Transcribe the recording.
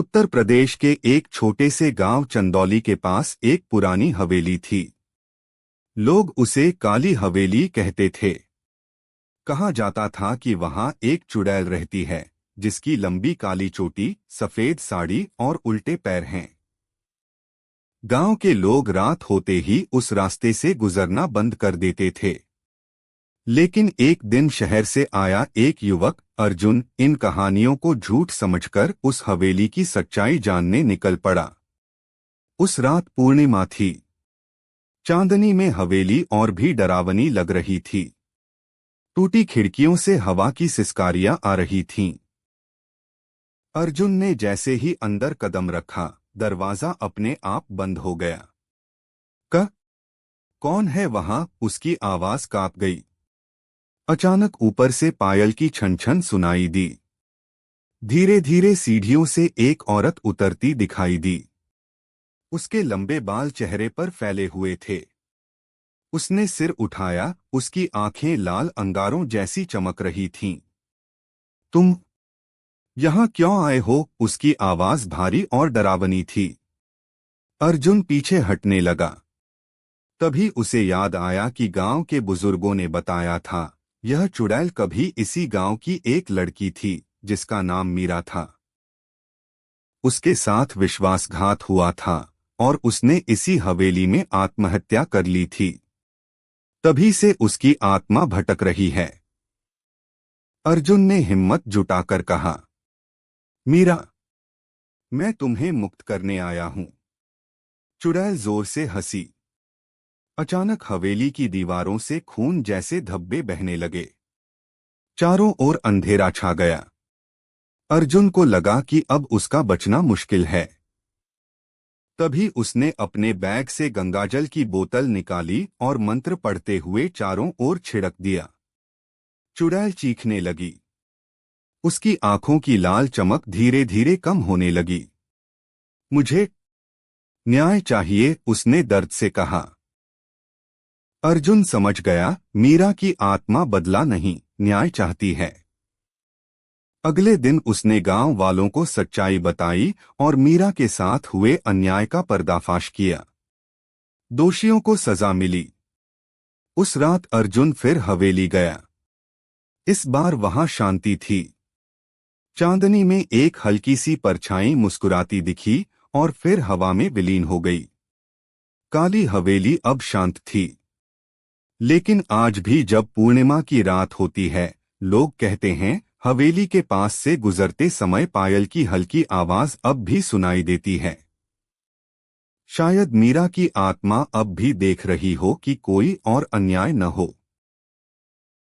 उत्तर प्रदेश के एक छोटे से गांव चंदौली के पास एक पुरानी हवेली थी। लोग उसे काली हवेली कहते थे। कहा जाता था कि वहां एक चुड़ैल रहती है जिसकी लंबी काली चोटी, सफेद साड़ी और उल्टे पैर हैं। गांव के लोग रात होते ही उस रास्ते से गुजरना बंद कर देते थे। लेकिन एक दिन शहर से आया एक युवक अर्जुन इन कहानियों को झूठ समझकर उस हवेली की सच्चाई जानने निकल पड़ा। उस रात पूर्णिमा थी। चांदनी में हवेली और भी डरावनी लग रही थी। टूटी खिड़कियों से हवा की सिसकारियां आ रही थीं। अर्जुन ने जैसे ही अंदर कदम रखा, दरवाजा अपने आप बंद हो गया। कौन है वहां? उसकी आवाज कांप गई। अचानक ऊपर से पायल की छन छन सुनाई दी। धीरे धीरे सीढ़ियों से एक औरत उतरती दिखाई दी। उसके लंबे बाल चेहरे पर फैले हुए थे। उसने सिर उठाया, उसकी आंखें लाल अंगारों जैसी चमक रही थीं। तुम यहां क्यों आए हो? उसकी आवाज भारी और डरावनी थी। अर्जुन पीछे हटने लगा। तभी उसे याद आया कि गांव के बुजुर्गों ने बताया था, यह चुड़ैल कभी इसी गांव की एक लड़की थी जिसका नाम मीरा था। उसके साथ विश्वासघात हुआ था और उसने इसी हवेली में आत्महत्या कर ली थी। तभी से उसकी आत्मा भटक रही है। अर्जुन ने हिम्मत जुटाकर कहा, मीरा, मैं तुम्हें मुक्त करने आया हूं। चुड़ैल जोर से हंसी। अचानक हवेली की दीवारों से खून जैसे धब्बे बहने लगे। चारों ओर अंधेरा छा गया। अर्जुन को लगा कि अब उसका बचना मुश्किल है। तभी उसने अपने बैग से गंगाजल की बोतल निकाली और मंत्र पढ़ते हुए चारों ओर छिड़क दिया। चुड़ैल चीखने लगी। उसकी आंखों की लाल चमक धीरे धीरे कम होने लगी। मुझे न्याय चाहिए, उसने दर्द से कहा। अर्जुन समझ गया, मीरा की आत्मा बदला नहीं, न्याय चाहती है। अगले दिन उसने गांव वालों को सच्चाई बताई और मीरा के साथ हुए अन्याय का पर्दाफाश किया। दोषियों को सजा मिली। उस रात अर्जुन फिर हवेली गया। इस बार वहां शांति थी। चांदनी में एक हल्की सी परछाई मुस्कुराती दिखी और फिर हवा में विलीन हो गई। काली हवेली अब शांत थी। लेकिन आज भी जब पूर्णिमा की रात होती है, लोग कहते हैं हवेली के पास से गुजरते समय पायल की हल्की आवाज अब भी सुनाई देती है। शायद मीरा की आत्मा अब भी देख रही हो कि कोई और अन्याय न हो।